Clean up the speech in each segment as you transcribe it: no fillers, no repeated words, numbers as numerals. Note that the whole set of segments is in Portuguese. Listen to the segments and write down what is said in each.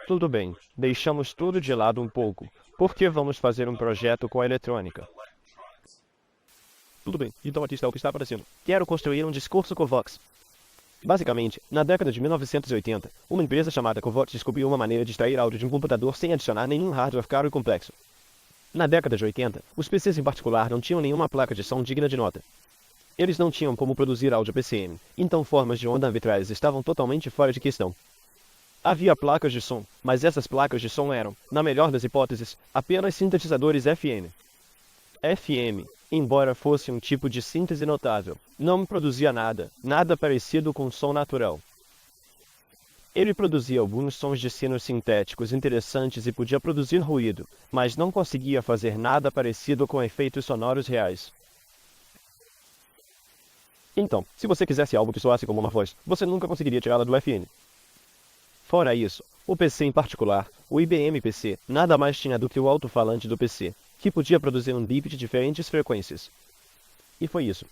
Tudo bem, deixamos tudo de lado um pouco, porque vamos fazer um projeto com a eletrônica. Tudo bem, então aqui está o que está aparecendo. Quero construir um discurso Covox. Basicamente, na década de 1980, uma empresa chamada Covox descobriu uma maneira de extrair áudio de um computador sem adicionar nenhum hardware caro e complexo. Na década de 80, os PCs em particular não tinham nenhuma placa de som digna de nota. Eles não tinham como produzir áudio PCM, então formas de onda arbitrais estavam totalmente fora de questão. Havia placas de som, mas essas placas de som eram, na melhor das hipóteses, apenas sintetizadores FM. FM, embora fosse um tipo de síntese notável, não produzia nada parecido com som natural. Ele produzia alguns sons de sinos sintéticos interessantes e podia produzir ruído, mas não conseguia fazer nada parecido com efeitos sonoros reais. Então, se você quisesse algo que soasse como uma voz, você nunca conseguiria tirá-la do FN. Fora isso, o PC em particular, o IBM PC, nada mais tinha do que o alto-falante do PC, que podia produzir um bip de diferentes frequências. E foi isso.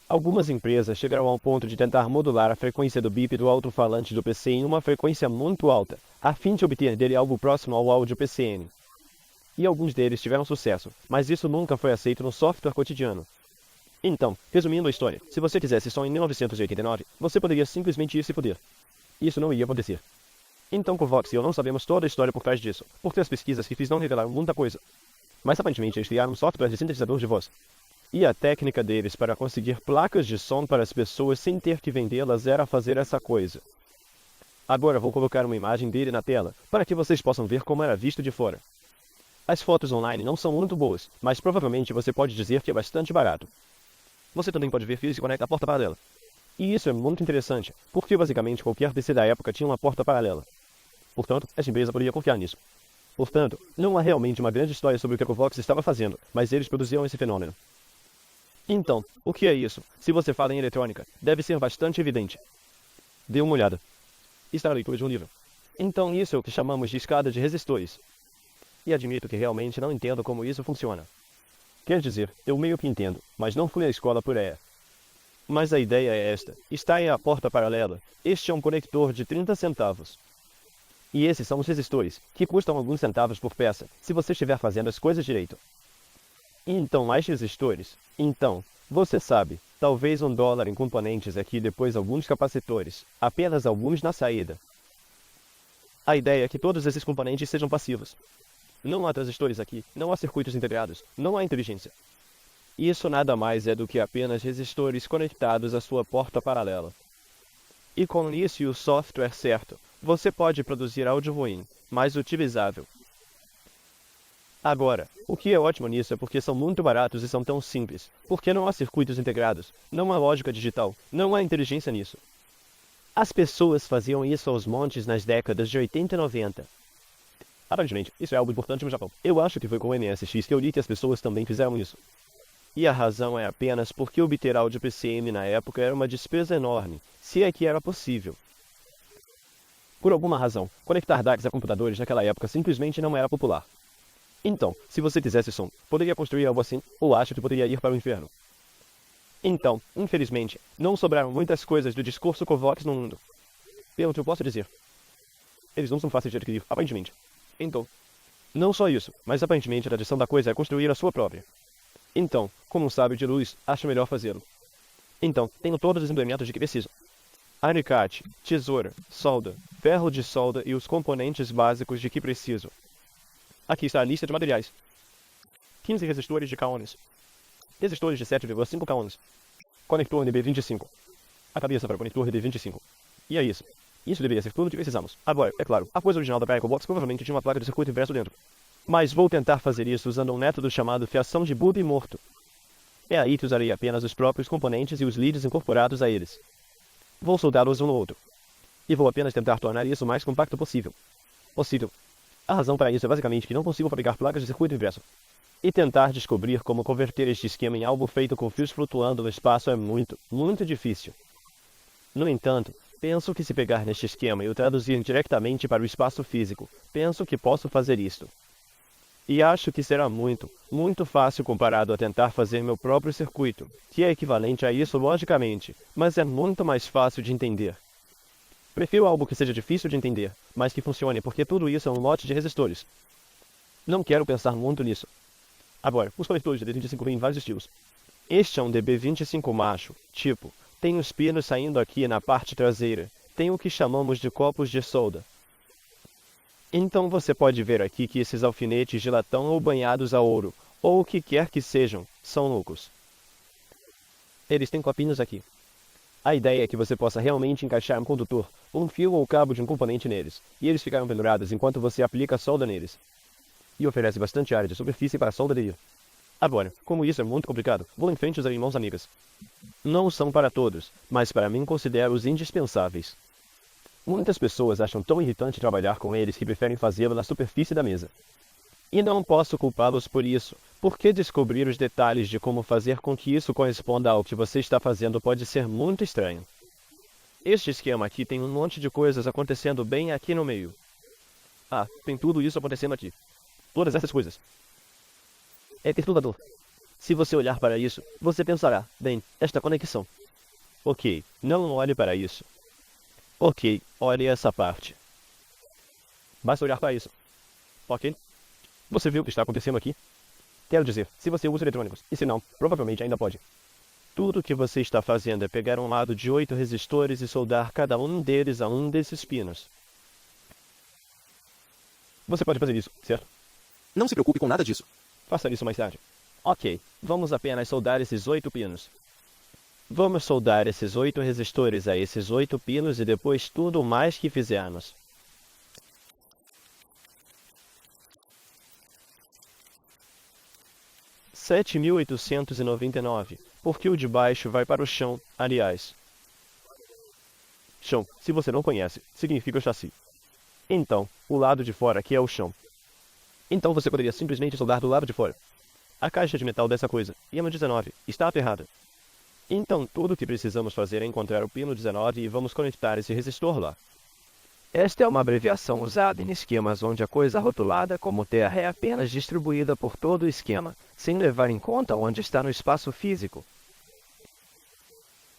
Algumas empresas chegaram ao ponto de tentar modular a frequência do bip do alto-falante do PC em uma frequência muito alta, a fim de obter dele algo próximo ao áudio PCM. E alguns deles tiveram sucesso, mas isso nunca foi aceito no software cotidiano. Então, resumindo a história, se você quisesse som em 1989, você poderia simplesmente ir se foder. Isso não ia acontecer. Então Covox e eu não sabemos toda a história por trás disso, porque as pesquisas que fiz não revelaram muita coisa. Mas aparentemente eles criaram um software de sintetizador de voz. E a técnica deles para conseguir placas de som para as pessoas sem ter que vendê-las era fazer essa coisa. Agora vou colocar uma imagem dele na tela, para que vocês possam ver como era visto de fora. As fotos online não são muito boas, mas provavelmente você pode dizer que é bastante barato. Você também pode ver fios que conectam a porta paralela. E isso é muito interessante, porque basicamente qualquer PC da época tinha uma porta paralela. Portanto, essa empresa poderia confiar nisso. Portanto, não há realmente uma grande história sobre o que a Covox estava fazendo, mas eles produziam esse fenômeno. Então, o que é isso? Se você fala em eletrônica, deve ser bastante evidente. Dê uma olhada. Está na leitura de um livro. Então isso é o que chamamos de escada de resistores. E admito que realmente não entendo como isso funciona. Quer dizer, eu meio que entendo, mas não fui à escola por aí. Mas a ideia é esta. Está em a porta paralela. Este é um conector de 30 centavos. E esses são os resistores, que custam alguns centavos por peça, se você estiver fazendo as coisas direito. E então mais resistores. Então, você sabe, talvez $1 em componentes aqui e depois alguns capacitores, apenas alguns na saída. A ideia é que todos esses componentes sejam passivos. Não há transistores aqui, não há circuitos integrados, não há inteligência. Isso nada mais é do que apenas resistores conectados à sua porta paralela. E com isso e o software certo, você pode produzir áudio ruim, mas utilizável. Agora, o que é ótimo nisso é porque são muito baratos e são tão simples, porque não há circuitos integrados, não há lógica digital, não há inteligência nisso. As pessoas faziam isso aos montes nas décadas de 80 e 90. Aparentemente, isso é algo importante no Japão. Eu acho que foi com o MSX que eu li que as pessoas também fizeram isso. E a razão é apenas porque obter áudio PCM na época era uma despesa enorme, se é que era possível. Por alguma razão, conectar DACs a computadores naquela época simplesmente não era popular. Então, se você quisesse som, poderia construir algo assim, ou acho que poderia ir para o inferno. Então, infelizmente, não sobraram muitas coisas do discurso Covox no mundo. Pelo que eu posso dizer. Eles não são fáceis de adquirir, aparentemente. Então, não só isso, mas aparentemente a tradição da coisa é construir a sua própria. Então, como um sábio de luz, acho melhor fazê-lo. Então, tenho todos os implementos de que preciso. Alicate, tesoura, solda, ferro de solda e os componentes básicos de que preciso. Aqui está a lista de materiais. 15 resistores de K-ohms. Resistores de 7,5 K-ohms. Conector DB25. A cabeça para o conector DB25. E é isso. Isso deveria ser tudo o que precisamos. Agora, é claro, a coisa original da Covox provavelmente tinha uma placa de circuito inverso dentro. Mas vou tentar fazer isso usando um método chamado fiação de Booby morto. É aí que usarei apenas os próprios componentes e os leads incorporados a eles. Vou soldá-los um no outro. E vou apenas tentar tornar isso o mais compacto possível. A razão para isso é basicamente que não consigo fabricar placas de circuito inverso. E tentar descobrir como converter este esquema em algo feito com fios flutuando no espaço é muito, muito difícil. No entanto, penso que se pegar neste esquema e o traduzir diretamente para o espaço físico, penso que posso fazer isto. E acho que será muito, muito fácil comparado a tentar fazer meu próprio circuito, que é equivalente a isso logicamente, mas é muito mais fácil de entender. Prefiro algo que seja difícil de entender, mas que funcione, porque tudo isso é um lote de resistores. Não quero pensar muito nisso. Agora, os conectores de D25 vêm em vários estilos. Este é um DB25 macho, tipo, tem os pinos saindo aqui na parte traseira, tem o que chamamos de copos de solda. Então você pode ver aqui que esses alfinetes de latão ou banhados a ouro, ou o que quer que sejam, são loucos. Eles têm copinhos aqui. A ideia é que você possa realmente encaixar um condutor, um fio ou cabo de um componente neles, e eles ficarão pendurados enquanto você aplica a solda neles. E oferece bastante área de superfície para a soldaria. Agora, como isso é muito complicado, vou em frente usar mãos amigas. Não são para todos, mas para mim considero-os indispensáveis. Muitas pessoas acham tão irritante trabalhar com eles que preferem fazê-lo na superfície da mesa. E não posso culpá-los por isso, porque descobrir os detalhes de como fazer com que isso corresponda ao que você está fazendo pode ser muito estranho. Este esquema aqui tem um monte de coisas acontecendo bem aqui no meio. Ah, tem tudo isso acontecendo aqui. Todas essas coisas. É perturbador. Se você olhar para isso, você pensará, bem, esta conexão. Ok, não olhe para isso. Ok, olhe essa parte. Basta olhar para isso. Ok? Você viu o que está acontecendo aqui? Quero dizer, se você usa eletrônicos, e se não, provavelmente ainda pode. Tudo o que você está fazendo é pegar um lado de 8 resistores e soldar cada um deles a um desses pinos. Você pode fazer isso, certo? Não se preocupe com nada disso. Faça isso mais tarde. Ok, vamos apenas soldar esses 8 pinos. Vamos soldar esses 8 resistores a esses 8 pinos e depois tudo mais que fizermos. R$ 7.899, porque o de baixo vai para o chão, aliás. Chão, se você não conhece, significa o chassi. Então, o lado de fora aqui é o chão. Então você poderia simplesmente soldar do lado de fora. A caixa de metal dessa coisa, IMA 19, está aterrada. Então tudo o que precisamos fazer é encontrar o pino 19 e vamos conectar esse resistor lá. Esta é uma abreviação usada em esquemas onde a coisa rotulada como terra é apenas distribuída por todo o esquema, sem levar em conta onde está no espaço físico.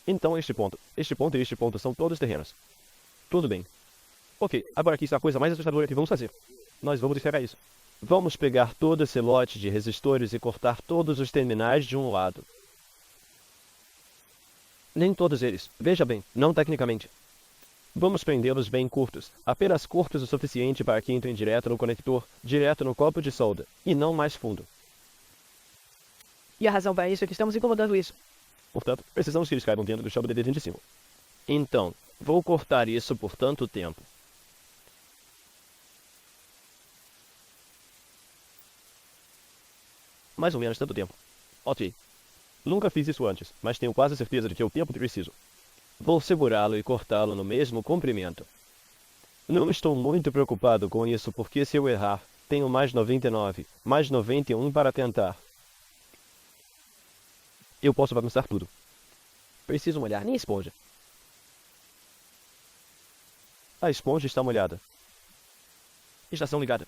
Então este ponto e este ponto são todos terrenos. Tudo bem. Ok, agora aqui está a coisa mais assustadora que vamos fazer. Nós vamos enxergar isso. Vamos pegar todo esse lote de resistores e cortar todos os terminais de um lado. Nem todos eles, veja bem, não tecnicamente. Vamos prendê-los bem curtos, apenas curtos o suficiente para que entrem direto no conector, direto no copo de solda, e não mais fundo. E a razão para isso é que estamos incomodando isso. Portanto, precisamos que eles caibam dentro do chão do DD25. Então, vou cortar isso por tanto tempo. Mais ou menos tanto tempo. Ok. Nunca fiz isso antes, mas tenho quase certeza de que é o tempo que preciso. Vou segurá-lo e cortá-lo no mesmo comprimento. Não estou muito preocupado com isso porque se eu errar, tenho mais 99, mais 91 para tentar. Eu posso bagunçar tudo. Preciso molhar minha esponja. A esponja está molhada. Estação ligada.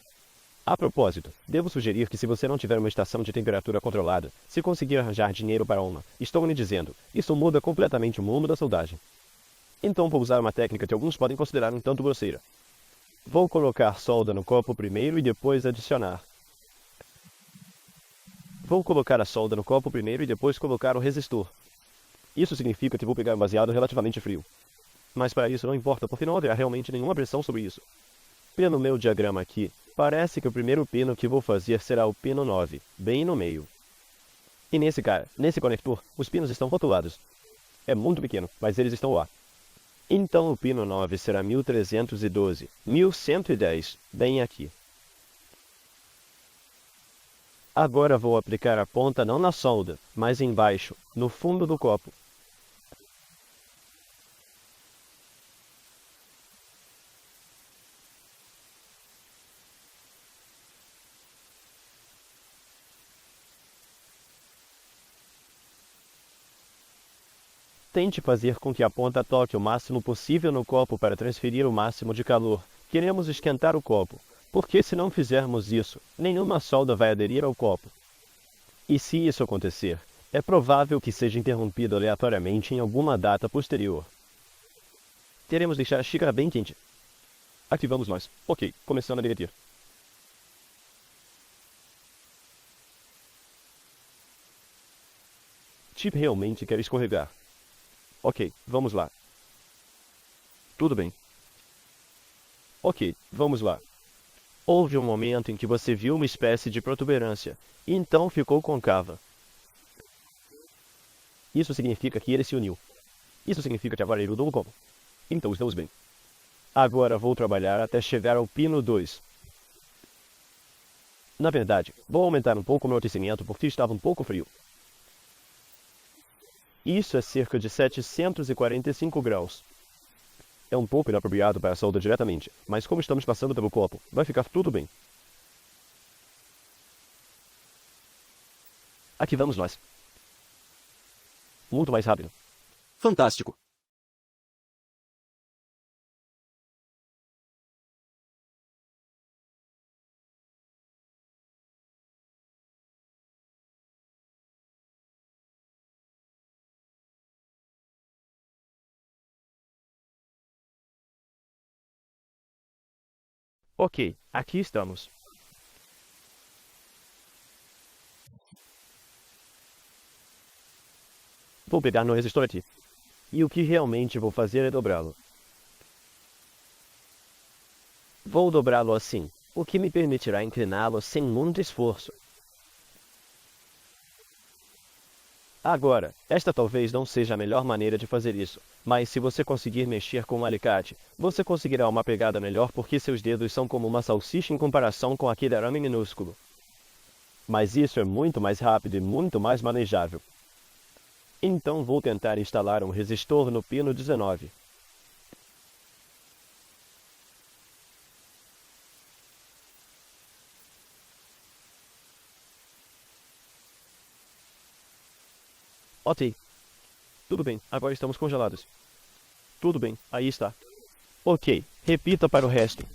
A propósito, devo sugerir que se você não tiver uma estação de temperatura controlada, se conseguir arranjar dinheiro para uma, estou lhe dizendo, isso muda completamente o mundo da soldagem. Então vou usar uma técnica que alguns podem considerar um tanto grosseira. Vou colocar solda no copo primeiro e depois adicionar. Vou colocar a solda no copo primeiro e depois colocar o resistor. Isso significa que vou pegar um baseado relativamente frio. Mas para isso não importa, porque não haverá realmente nenhuma pressão sobre isso. Pelo meu diagrama aqui, parece que o primeiro pino que vou fazer será o pino 9, bem no meio. E nesse conector, os pinos estão rotulados. É muito pequeno, mas eles estão lá. Então o pino 9 será 1312, 1110, bem aqui. Agora vou aplicar a ponta não na solda, mas embaixo, no fundo do copo. Tente fazer com que a ponta toque o máximo possível no copo para transferir o máximo de calor. Queremos esquentar o copo, porque se não fizermos isso, nenhuma solda vai aderir ao copo. E se isso acontecer, é provável que seja interrompido aleatoriamente em alguma data posterior. Teremos de deixar a xícara bem quente. Aqui vamos nós. Ok, começando a derreter. Chip realmente quer escorregar. Ok, vamos lá. Tudo bem. Ok, vamos lá. Houve um momento em que você viu uma espécie de protuberância, e então ficou côncava. Isso significa que ele se uniu. Isso significa que agora ele mudou como? Então estamos bem. Agora vou trabalhar até chegar ao pino 2. Na verdade, vou aumentar um pouco o meu aquecimento porque estava um pouco frio. Isso é cerca de 745 graus. É um pouco inapropriado para a solda diretamente, mas como estamos passando pelo copo, vai ficar tudo bem. Aqui vamos nós. Muito mais rápido. Fantástico. Ok, aqui estamos. Vou pegar no resistor aqui. E o que realmente vou fazer é dobrá-lo. Vou dobrá-lo assim, o que me permitirá incliná-lo sem muito esforço. Agora, esta talvez não seja a melhor maneira de fazer isso, mas se você conseguir mexer com um alicate, você conseguirá uma pegada melhor porque seus dedos são como uma salsicha em comparação com aquele arame minúsculo. Mas isso é muito mais rápido e muito mais manejável. Então vou tentar instalar um resistor no pino 19. Ok. Tudo bem, agora estamos congelados. Tudo bem, aí está. Ok, repita para o resto.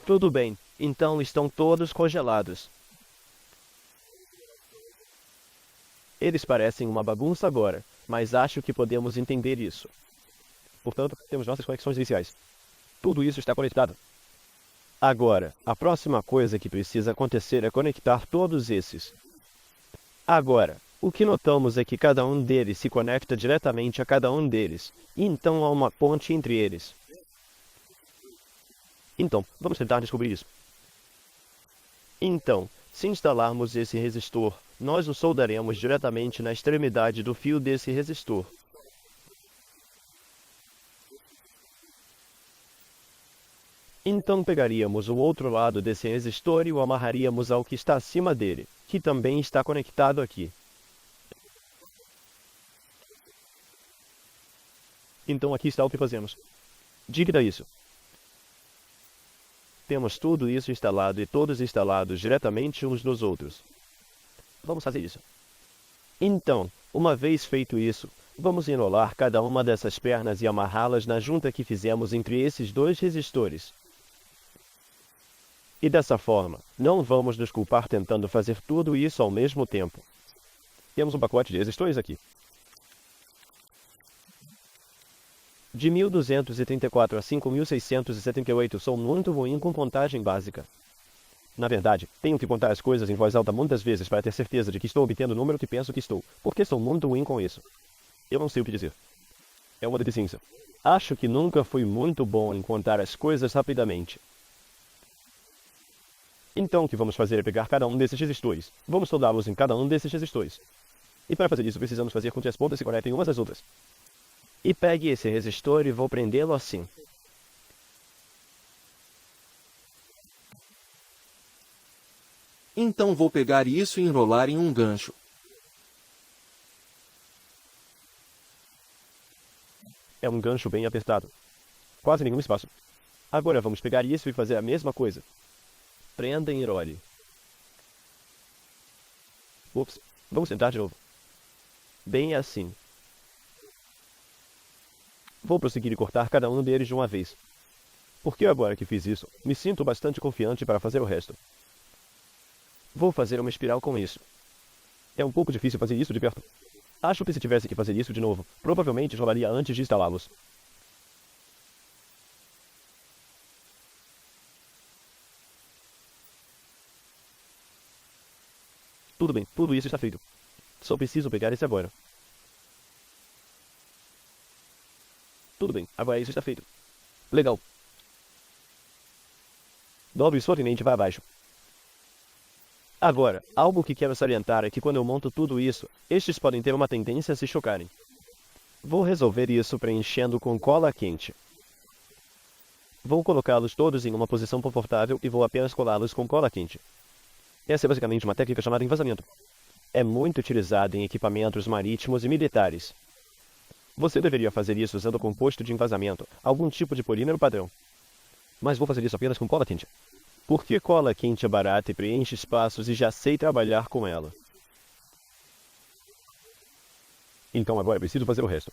Tudo bem, então estão todos congelados. Eles parecem uma bagunça agora, mas acho que podemos entender isso. Portanto, temos nossas conexões iniciais. Tudo isso está conectado. Agora, a próxima coisa que precisa acontecer é conectar todos esses. Agora, o que notamos é que cada um deles se conecta diretamente a cada um deles, e então há uma ponte entre eles. Então, vamos tentar descobrir isso. Então, se instalarmos esse resistor, nós o soldaremos diretamente na extremidade do fio desse resistor. Então pegaríamos o outro lado desse resistor e o amarraríamos ao que está acima dele, que também está conectado aqui. Então aqui está o que fazemos. Diga isso. Temos tudo isso instalado e todos instalados diretamente uns nos outros. Vamos fazer isso. Então, uma vez feito isso, vamos enrolar cada uma dessas pernas e amarrá-las na junta que fizemos entre esses dois resistores. E dessa forma, não vamos nos culpar tentando fazer tudo isso ao mesmo tempo. Temos um pacote de resistores aqui. De 1234 a 5678 sou muito ruim com contagem básica. Na verdade, tenho que contar as coisas em voz alta muitas vezes para ter certeza de que estou obtendo o número que penso que estou, porque sou muito ruim com isso. Eu não sei o que dizer. É uma deficiência. Acho que nunca fui muito bom em contar as coisas rapidamente. Então o que vamos fazer é pegar cada um desses resistores. Vamos soldá-los em cada um desses resistores. E para fazer isso, precisamos fazer com que as pontas se conectem umas às outras. E pegue esse resistor e vou prendê-lo assim. Então vou pegar isso e enrolar em um gancho. É um gancho bem apertado. Quase nenhum espaço. Agora vamos pegar isso e fazer a mesma coisa. Prenda e enrole. Ups, vamos tentar de novo. Bem assim. Vou prosseguir e cortar cada um deles de uma vez. Porque agora que fiz isso, me sinto bastante confiante para fazer o resto. Vou fazer uma espiral com isso. É um pouco difícil fazer isso de perto. Acho que se tivesse que fazer isso de novo, provavelmente rolaria antes de instalá-los. Tudo bem, tudo isso está feito. Só preciso pegar esse agora. Tudo bem, agora isso está feito. Legal. Dobre sua tenente e vá abaixo. Agora, algo que quero salientar é que quando eu monto tudo isso, estes podem ter uma tendência a se chocarem. Vou resolver isso preenchendo com cola quente. Vou colocá-los todos em uma posição confortável e vou apenas colá-los com cola quente. Essa é basicamente uma técnica chamada envasamento. É muito utilizada em equipamentos marítimos e militares. Você deveria fazer isso usando composto de envasamento, algum tipo de polímero padrão. Mas vou fazer isso apenas com cola quente. Porque cola quente é barata e preenche espaços e já sei trabalhar com ela. Então agora preciso fazer o resto.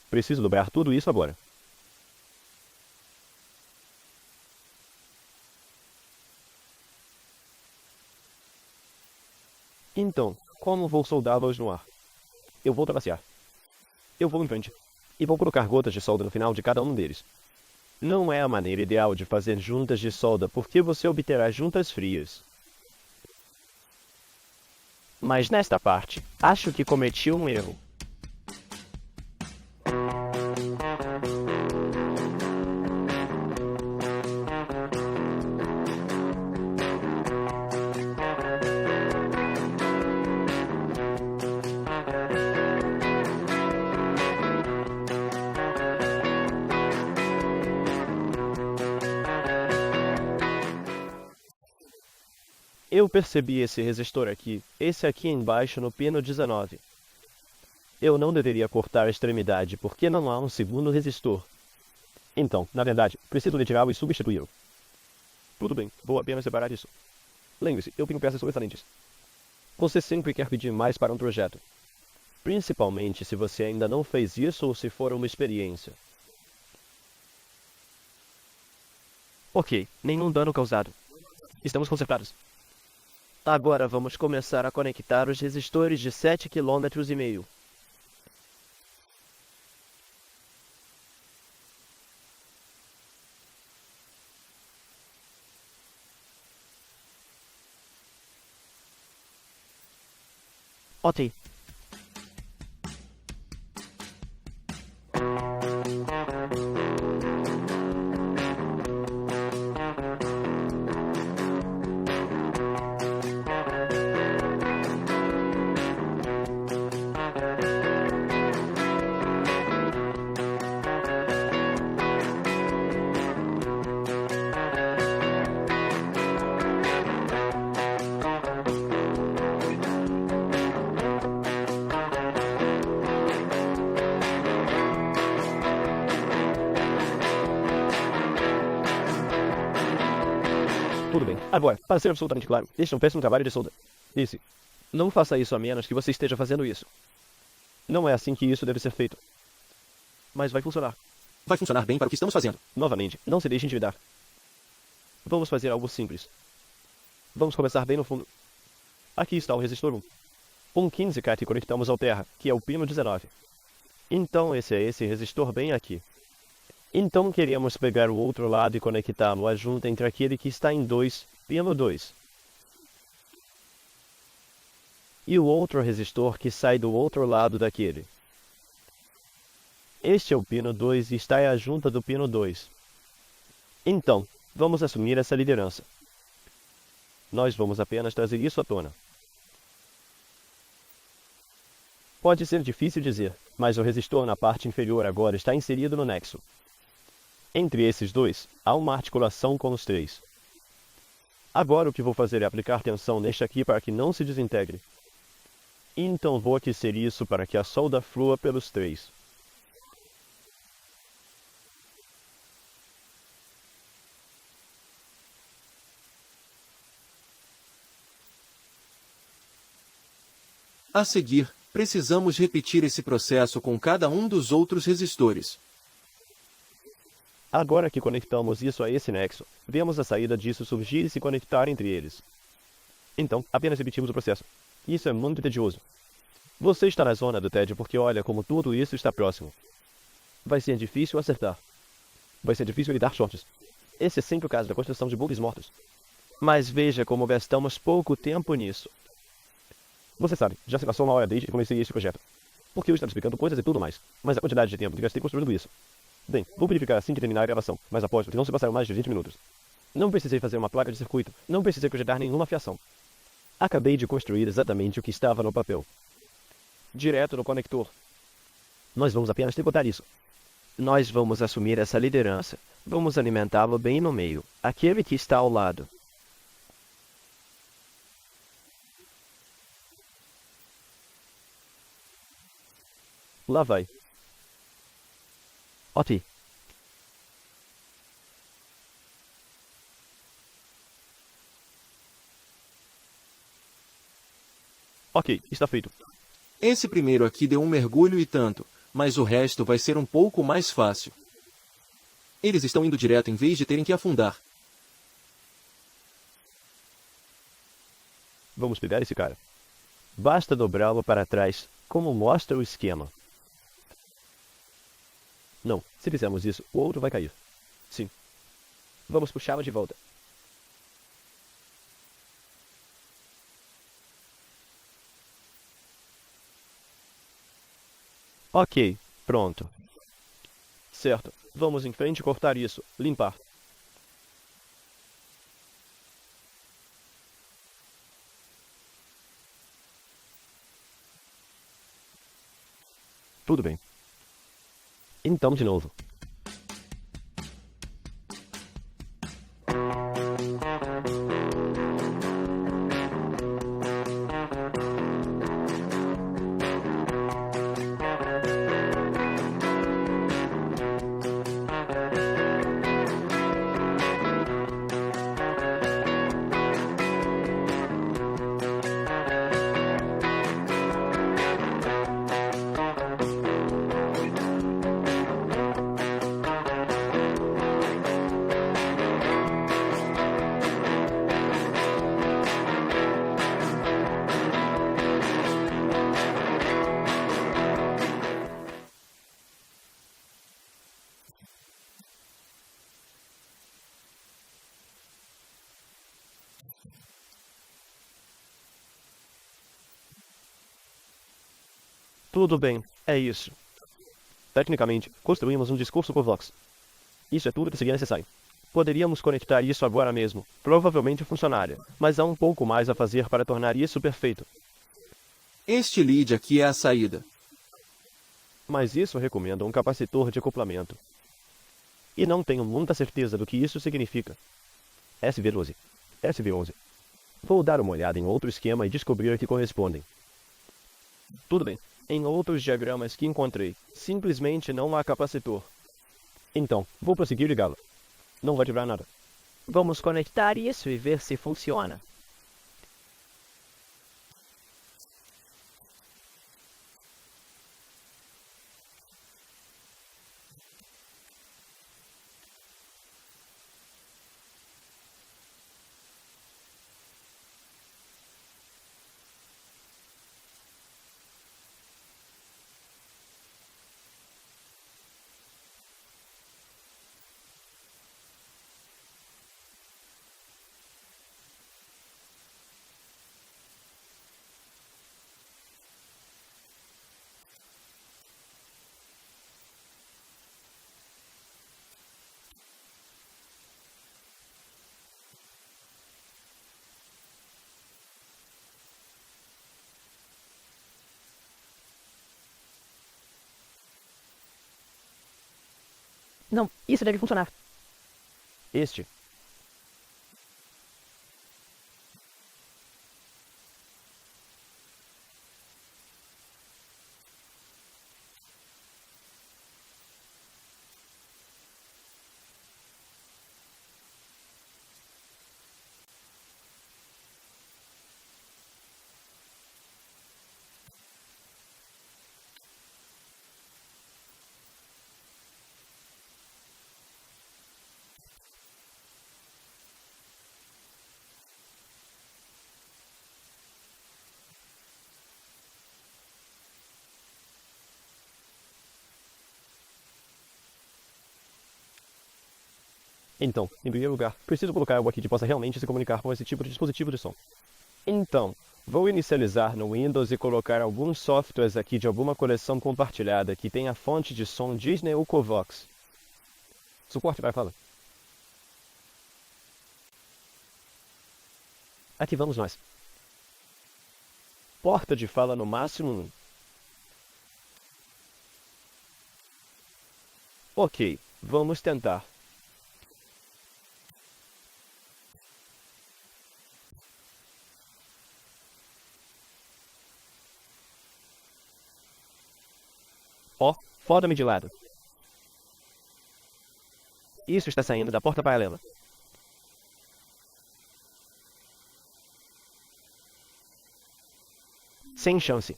Preciso dobrar tudo isso agora. Então, como vou soldá-los no ar? Eu vou trapacear. Eu vou em frente. E vou colocar gotas de solda no final de cada um deles. Não é a maneira ideal de fazer juntas de solda, porque você obterá juntas frias. Mas nesta parte, acho que cometi um erro. Eu percebi esse resistor aqui, esse aqui embaixo no pino 19. Eu não deveria cortar a extremidade, porque não há um segundo resistor. Então, na verdade, preciso retirá-lo e substituí-lo. Tudo bem, vou apenas separar isso. Lembre-se, eu tenho peças sobressalentes. Você sempre quer pedir mais para um projeto. Principalmente se você ainda não fez isso ou se for uma experiência. Ok, nenhum dano causado. Estamos consertados. Agora vamos começar a conectar os resistores de 7,5 km. Ok. Tudo bem. Agora, para ser absolutamente claro, este é um péssimo trabalho de solda. Esse. Não faça isso a menos que você esteja fazendo isso. Não é assim que isso deve ser feito. Mas vai funcionar. Vai funcionar bem para o que estamos fazendo. Novamente, não se deixe intimidar. Vamos fazer algo simples. Vamos começar bem no fundo. Aqui está o resistor 1. Um 15K que conectamos ao terra, que é o pino 19. Então esse é esse resistor bem aqui. Então queremos pegar o outro lado e conectá-lo à junta entre aquele que está em 2, pino 2. E o outro resistor que sai do outro lado daquele. Este é o pino 2 e está à junta do pino 2. Então, vamos assumir essa liderança. Nós vamos apenas trazer isso à tona. Pode ser difícil dizer, mas o resistor na parte inferior agora está inserido no nexo. Entre esses dois, há uma articulação com os três. Agora o que vou fazer é aplicar tensão neste aqui para que não se desintegre. Então vou aquecer isso para que a solda flua pelos três. A seguir, precisamos repetir esse processo com cada um dos outros resistores. Agora que conectamos isso a esse nexo, vemos a saída disso surgir e se conectar entre eles. Então, apenas repetimos o processo. Isso é muito tedioso. Você está na zona do tédio porque olha como tudo isso está próximo. Vai ser difícil acertar. Vai ser difícil lidar shorts. Esse é sempre o caso da construção de bugs mortos. Mas veja como gastamos pouco tempo nisso. Você sabe, já se passou uma hora desde que comecei este projeto. Porque eu estava explicando coisas e tudo mais. Mas a quantidade de tempo que gastei construindo isso. Bem, vou verificar assim que terminar a gravação, mas aposto que não se passaram mais de 20 minutos. Não precisei fazer uma placa de circuito, não precisei projetar nenhuma fiação. Acabei de construir exatamente o que estava no papel. Direto no conector. Nós vamos apenas tricotar isso. Nós vamos assumir essa liderança. Vamos alimentá-lo bem no meio, aquele que está ao lado. Lá vai. Ok. Ok, está feito. Esse primeiro aqui deu um mergulho e tanto, mas o resto vai ser um pouco mais fácil. Eles estão indo direto em vez de terem que afundar. Vamos pegar esse cara. Basta dobrá-lo para trás, como mostra o esquema. Não, se fizermos isso, o outro vai cair. Sim. Vamos puxá-lo de volta. Ok, pronto. Certo, vamos em frente e cortar isso, limpar. Tudo bem. Então, de novo. Tudo bem, é isso. Tecnicamente, construímos um discurso por Vox. Isso é tudo que seria necessário. Poderíamos conectar isso agora mesmo. Provavelmente funcionaria, mas há um pouco mais a fazer para tornar isso perfeito. Este lead aqui é a saída. Mas isso recomenda um capacitor de acoplamento. E não tenho muita certeza do que isso significa. SV12. SV11. Vou dar uma olhada em outro esquema e descobrir que correspondem. Tudo bem. Em outros diagramas que encontrei, simplesmente não há capacitor. Então, vou prosseguir ligá-lo. Não vai tirar nada. Vamos conectar isso e ver se funciona. Não, isso deve funcionar. Este. Então, em primeiro lugar, preciso colocar algo aqui que possa realmente se comunicar com esse tipo de dispositivo de som. Então, vou inicializar no Windows e colocar alguns softwares aqui de alguma coleção compartilhada que tenha fonte de som Disney ou Covox. Suporte vai falar. Aqui vamos nós. Porta de fala no máximo 1. Ok, vamos tentar. Ó, foda-me de lado. Isso está saindo da porta paralela. Sem chance.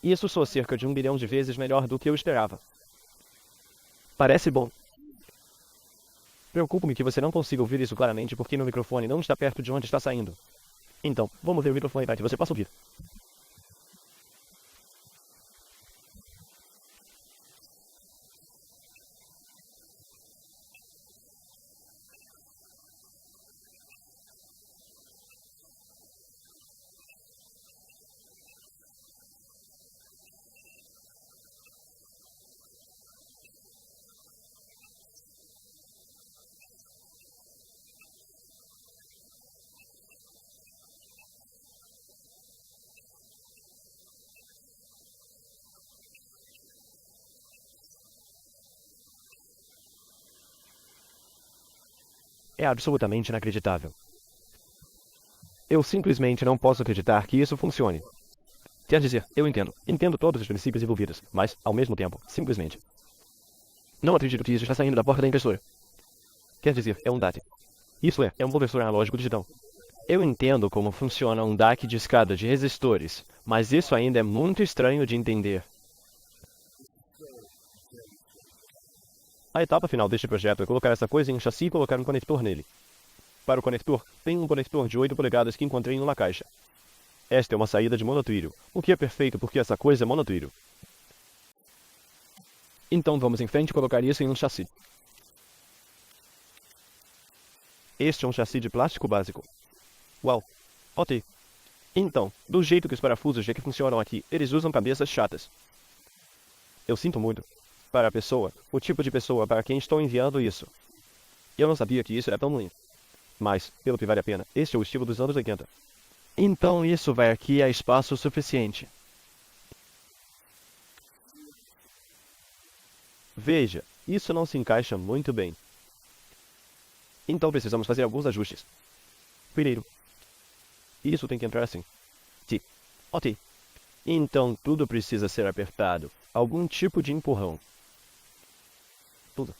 Isso soa cerca de 1 bilhão de vezes melhor do que eu esperava. Parece bom. Preocupo-me que você não consiga ouvir isso claramente porque meu microfone não está perto de onde está saindo. Então, vamos ver o microfone para que você possa ouvir. É absolutamente inacreditável. Eu simplesmente não posso acreditar que isso funcione. Quer dizer, eu entendo. Entendo todos os princípios envolvidos, mas, ao mesmo tempo, simplesmente. Não acredito que isso está saindo da porta da impressora. Quer dizer, é um DAT. Isso é um conversor analógico digital. Eu entendo como funciona um DAC de escada de resistores, mas isso ainda é muito estranho de entender. A etapa final deste projeto é colocar essa coisa em um chassi e colocar um conector nele. Para o conector, tem um conector de 8 polegadas que encontrei em uma caixa. Esta é uma saída de monotrilho, o que é perfeito porque essa coisa é monotrilho. Então vamos em frente e colocar isso em um chassi. Este é um chassi de plástico básico. Uau, ok. Então, do jeito que os parafusos que funcionam aqui, eles usam cabeças chatas. Eu sinto muito. Para a pessoa, o tipo de pessoa para quem estou enviando isso. Eu não sabia que isso era tão ruim. Mas, pelo que vale a pena, este é o estilo dos anos 80. Então isso vai aqui a espaço suficiente. Veja, isso não se encaixa muito bem. Então precisamos fazer alguns ajustes. Primeiro, isso tem que entrar assim. Sim. Ok. Então tudo precisa ser apertado. Algum tipo de empurrão. Tudo.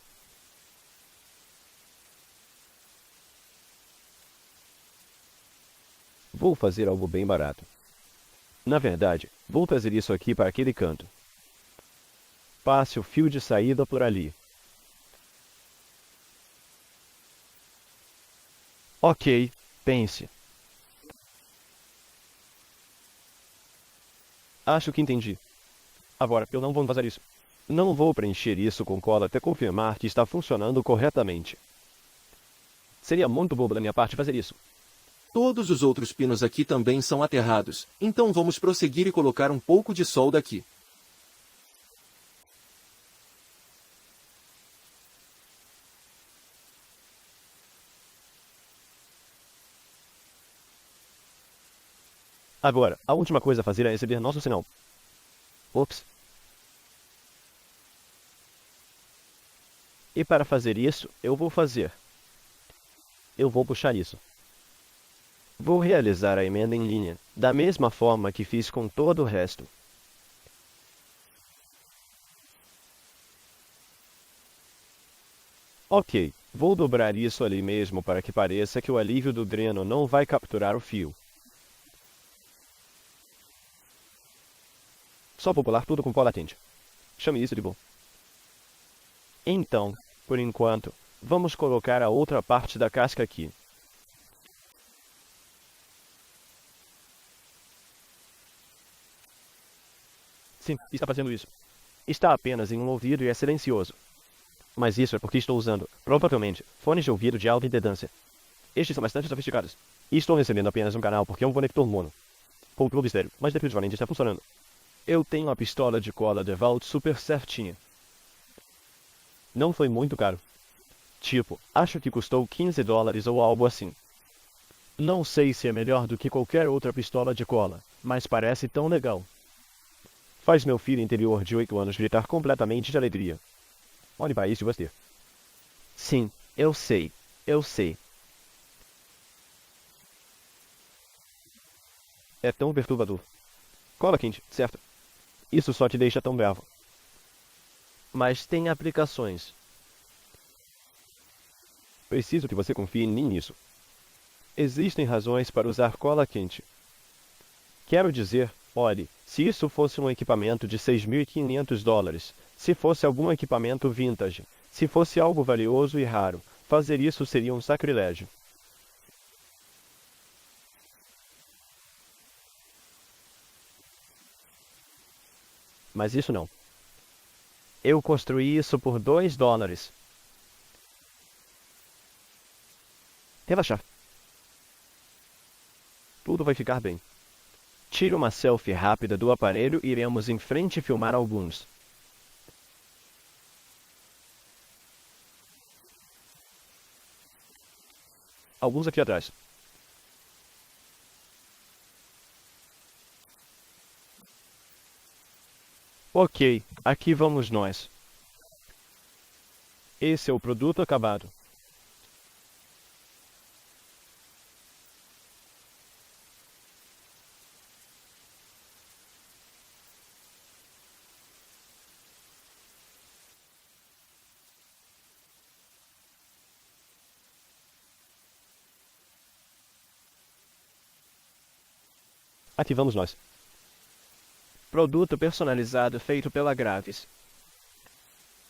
Vou fazer algo bem barato. Na verdade, vou trazer isso aqui para aquele canto. Passe o fio de saída por ali. Ok, pense. Acho que entendi. Agora, eu não vou fazer isso. Não vou preencher isso com cola até confirmar que está funcionando corretamente. Seria muito bobo da minha parte fazer isso. Todos os outros pinos aqui também são aterrados, então vamos prosseguir e colocar um pouco de solda aqui. Agora, a última coisa a fazer é receber nosso sinal. Ops. E para fazer isso, eu vou puxar isso. Vou realizar a emenda em linha, da mesma forma que fiz com todo o resto. Ok, vou dobrar isso ali mesmo para que pareça que o alívio do dreno não vai capturar o fio. Só vou colar tudo com pó latente. Chame isso de bom. Então, por enquanto, vamos colocar a outra parte da casca aqui. Sim, está fazendo isso. Está apenas em um ouvido e é silencioso. Mas isso é porque estou usando, provavelmente, fones de ouvido de alta impedância. Estes são bastante sofisticados. E estou recebendo apenas um canal porque é um conector mono. Com o tubo estéreo, mas definitivamente está funcionando. Eu tenho a pistola de cola DeWalt super certinha. Não foi muito caro. Tipo, acho que custou $15 ou algo assim. Não sei se é melhor do que qualquer outra pistola de cola, mas parece tão legal. Faz meu filho interior de 8 anos gritar completamente de alegria. Olhe para isso, Buster. Sim, eu sei. É tão perturbador. Cola quente, certo? Isso só te deixa tão bravo. Mas tem aplicações. Preciso que você confie em mim nisso. Existem razões para usar cola quente. Quero dizer, olhe, se isso fosse um equipamento de $6.500, se fosse algum equipamento vintage, se fosse algo valioso e raro, fazer isso seria um sacrilégio. Mas isso não. Eu construí isso por $2. Relaxar. Tudo vai ficar bem. Tire uma selfie rápida do aparelho e iremos em frente filmar alguns. Alguns aqui atrás. Ok, aqui vamos nós. Esse é o produto acabado. Aqui vamos nós. Produto personalizado feito pela Graves.